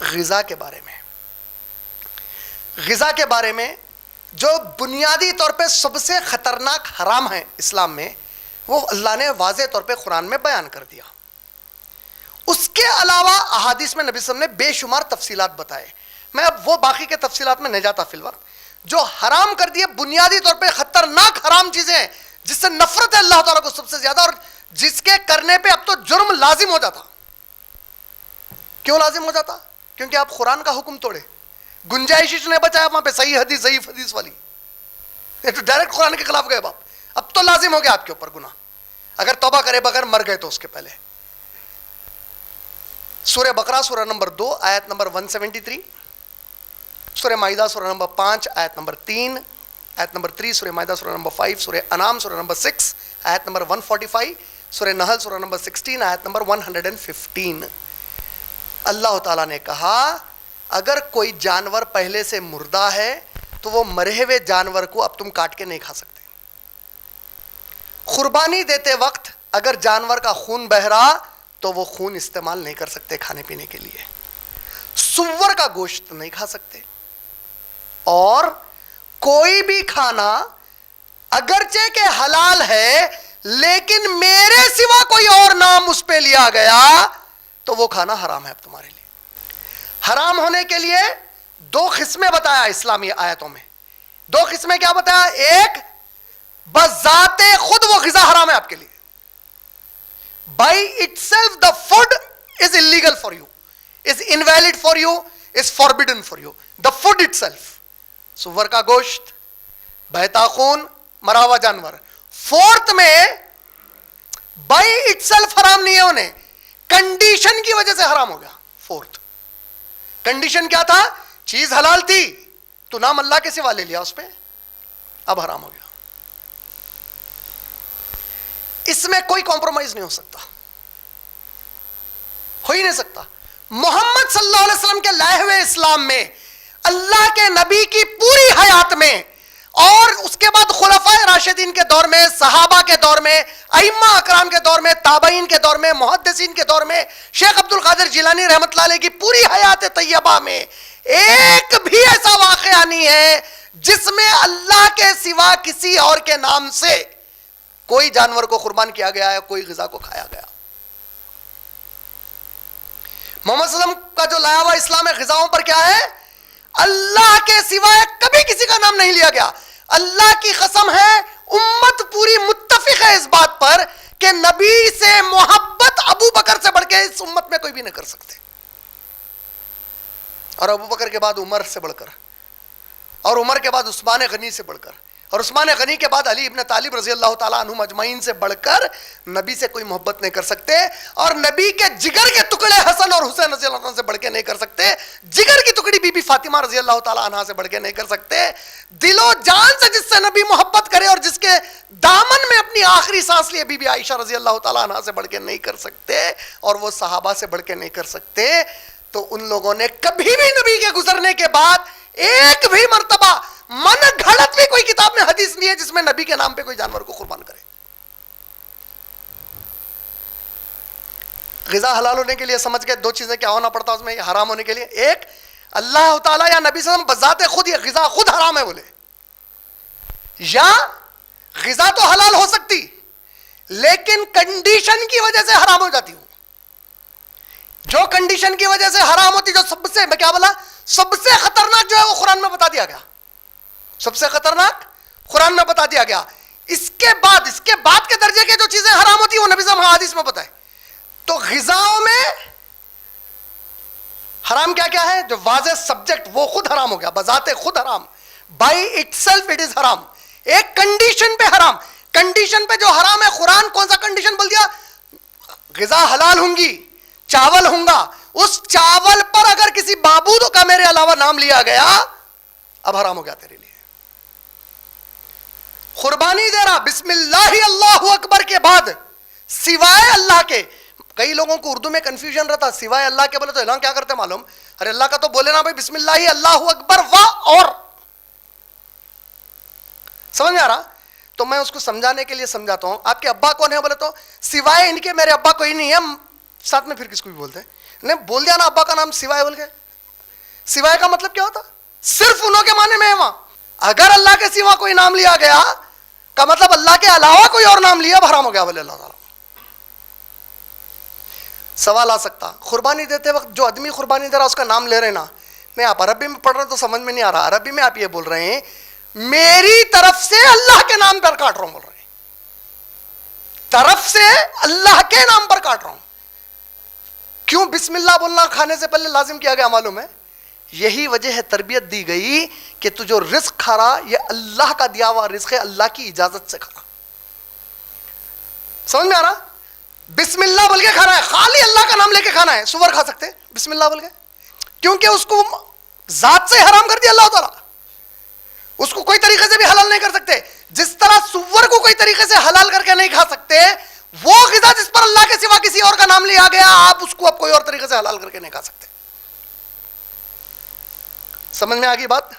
غذا کے بارے میں، غذا کے بارے میں جو بنیادی طور پہ سب سے خطرناک حرام ہے اسلام میں، وہ اللہ نے واضح طور پہ قرآن میں بیان کر دیا. اس کے علاوہ احادیث میں نبی صلی اللہ علیہ وسلم نے بے شمار تفصیلات بتائے. میں اب وہ باقی کے تفصیلات میں نہیں جاتا فی الوقت. جو حرام کر دیے بنیادی طور پہ خطرناک حرام چیزیں ہیں جس سے نفرت ہے اللہ تعالیٰ کو سب سے زیادہ، اور جس کے کرنے پہ اب تو جرم لازم ہو جاتا. کیوں لازم ہو جاتا؟ کیونکہ آپ قرآن کا حکم توڑے. گنجائش نے بچایا وہاں پہ صحیح حدیث ضعیف حدیث والی، یہ تو ڈائریکٹ قرآن کے خلاف گئے باپ. اب تو لازم ہو گیا آپ کے اوپر گناہ، اگر توبہ کرے بغیر مر گئے تو اس کے پہلے. سورہ بقرہ سورہ نمبر 2 آیت نمبر 173، سورہ مائدہ سورہ نمبر 5 آیت نمبر 3، آیت نمبر 3 سورہ مائدہ سورہ نمبر 5، سورہ انعام سورہ نمبر 6 آیت نمبر 145، سورہ نحل سورہ نمبر 16 آیت نمبر 115. اللہ تعالیٰ نے کہا اگر کوئی جانور پہلے سے مردہ ہے تو وہ مرے ہوئے جانور کو اب تم کاٹ کے نہیں کھا سکتے. قربانی دیتے وقت اگر جانور کا خون بہ رہا تو وہ خون استعمال نہیں کر سکتے کھانے پینے کے لیے. سور کا گوشت نہیں کھا سکتے. اور کوئی بھی کھانا اگرچہ کہ حلال ہے لیکن میرے سوا کوئی اور نام اس پہ لیا گیا تو وہ کھانا حرام ہے اب تمہارے لیے. حرام ہونے کے لیے 2 قسمیں بتایا اسلامی آیتوں میں. 2 قسمیں کیا بتایا؟ ایک بذات خود وہ غذا حرام ہے آپ کے لیے. By itself the food is illegal for you, is invalid for you, is forbidden for you. The food itself. سور کا گوشت، بہتا خون، مرا ہوا جانور. فورتھ میں by itself حرام نہیں ہے انہیں، کنڈیشن کی وجہ سے حرام ہو گیا. فورتھ کنڈیشن کیا تھا؟ چیز حلال تھی تو نام اللہ کے سوا لے لیا اس پہ، اب حرام ہو گیا. اس میں کوئی کمپرومائز نہیں ہو سکتا، ہو ہی نہیں سکتا. محمد صلی اللہ علیہ وسلم کے لائے ہوئے اسلام میں، اللہ کے نبی کی پوری حیات میں، اور اس کے بعد خلفائے راشدین کے دور میں، صحابہ کے دور میں، ائمہ اکرام کے دور میں، تابعین کے دور میں، محدثین کے دور میں، شیخ عبد القادر جیلانی رحمۃ اللہ علیہ کی پوری حیات طیبہ میں ایک بھی ایسا واقعہ نہیں ہے جس میں اللہ کے سوا کسی اور کے نام سے کوئی جانور کو قربان کیا گیا ہے، کوئی غذا کو کھایا گیا. محمد صلی اللہ علیہ وسلم کا جو لایا ہوا اسلام ہے غذاؤں پر کیا ہے؟ اللہ کے سوائے کبھی کسی کا نام نہیں لیا گیا. اللہ کی قسم ہے امت پوری متفق ہے اس بات پر کہ نبی سے محبت ابو بکر سے بڑھ کے اس امت میں کوئی بھی نہیں کر سکتے، اور ابو بکر کے بعد عمر سے بڑھ کر، اور عمر کے بعد عثمان غنی سے بڑھ کر، اور عثمان غنی کے بعد علی ابن طالب رضی اللہ تعالیٰ عنہم اجمعین سے بڑھ کر نبی سے کوئی محبت نہیں کر سکتے، اور نبی کے جگر کے ٹکڑے حسن اور حسین رضی اللہ عنہ سے بڑھ کے نہیں کر سکتے، جگر کی ٹکڑی بی بی فاطمہ رضی اللہ تعالیٰ عنہا سے بڑھ کے نہیں کر سکتے، دل و جان سے جس سے نبی محبت کرے اور جس کے دامن میں اپنی آخری سانس لیے بی بی عائشہ رضی اللہ تعالیٰ عنہا سے بڑھ کے نہیں کر سکتے، اور وہ صحابہ سے بڑھ کے نہیں کر سکتے. تو ان لوگوں نے کبھی بھی نبی کے گزرنے کے بعد ایک بھی مرتبہ من گھڑت بھی کوئی کتاب میں حدیث نہیں ہے جس میں نبی کے نام پہ کوئی جانور کو قربان کرے. غذا حلال ہونے کے لیے سمجھ گئے 2 چیزیں کیا ہونا پڑتا اس میں حرام ہونے کے لیے. ایک، اللہ تعالیٰ یا نبی صلی اللہ علیہ وسلم بذات خود یہ غذا خود حرام ہے بولے، یا غذا تو حلال ہو سکتی لیکن کنڈیشن کی وجہ سے حرام ہو جاتی ہوں. جو کنڈیشن کی وجہ سے حرام ہوتی، جو سب سے، میں کیا بولا، سب سے خطرناک جو ہے وہ قرآن میں بتا دیا گیا، سب سے خطرناک قرآن میں بتا دیا گیا. اس کے بعد کے درجے کے جو چیزیں حرام ہوتی ہیں وہ نبی صلی اللہ علیہ وسلم حدیث میں بتائے. تو غذاؤں میں حرام کیا کیا ہے؟ جو واضح سبجیکٹ وہ خود حرام ہو گیا، بذات خود حرام، by it self it is حرام. ایک کنڈیشن پہ حرام، کنڈیشن پہ جو حرام ہے، قرآن کون سا کنڈیشن بول دیا؟ غذا حلال ہوں گی، چاول ہوں گا، اس چاول پر اگر کسی معبود کا میرے علاوہ نام لیا گیا اب حرام ہو گیا تیرے لیے. قربانی دے رہا، بسم اللہ اللہ اکبر کے بعد سوائے اللہ کے، کئی لوگوں کو اردو میں کنفیوژن رہتا، سوائے اللہ کے بولے تو اعلان کیا کرتے معلوم؟ ارے اللہ کا تو بولے نا بھائی، بسم اللہ اللہ اکبر اور سمجھ میں آ رہا؟ تو میں اس کو سمجھانے کے لیے سمجھاتا ہوں. آپ کے ابا کون ہے بولے تو سوائے ان کے میرے ابا کوئی نہیں ہے. ساتھ میں پھر کس کو بھی بولتے ہیں؟ نہیں بول دیا نا ابا کا نام سوائے بول کے، سوائے کا مطلب کیا ہوتا؟ صرف انہوں کے معنی میں ہے وہاں. اگر اللہ کے سوا کوئی نام لیا گیا کا مطلب اللہ کے علاوہ کوئی اور نام لیا حرام ہو گیا ولی اللہ تعالیٰ. سوال آ سکتا قربانی دیتے وقت جو آدمی قربانی دے رہا اس کا نام لے رہے نا, میں آپ عربی میں پڑھ رہے ہیں تو سمجھ میں نہیں آ رہا, عربی میں آپ یہ بول رہے ہیں میری طرف سے اللہ کے نام پر کاٹ رہا ہوں, بول رہے ہیں طرف سے اللہ کے نام پر کاٹ رہا ہوں. کیوں بسم اللہ بولنا کھانے سے پہلے لازم کیا گیا معلوم ہے؟ یہی وجہ ہے تربیت دی گئی کہ تو جو رزق کھا رہا یہ اللہ کا دیا ہوا رزق ہے, اللہ کی اجازت سے کھا رہا. سمجھ میں آ رہا؟ بسم اللہ بول کے کھانا ہے, خالی اللہ کا نام لے کے کھانا ہے. سور کھا سکتے بسم اللہ بول کے, کیونکہ اس کو ذات سے حرام کر دیا اللہ تعالیٰ, اس کو کوئی طریقے سے بھی حلال نہیں کر سکتے. جس طرح سور کو کوئی طریقے سے حلال کر کے نہیں کھا سکتے, وہ غذا جس پر اللہ کے سوا کسی اور کا نام لیا گیا آپ اس کو اب کوئی اور طریقے سے حلال کر کے نہیں کھا سکتے. سمجھ میں آ گئی بات؟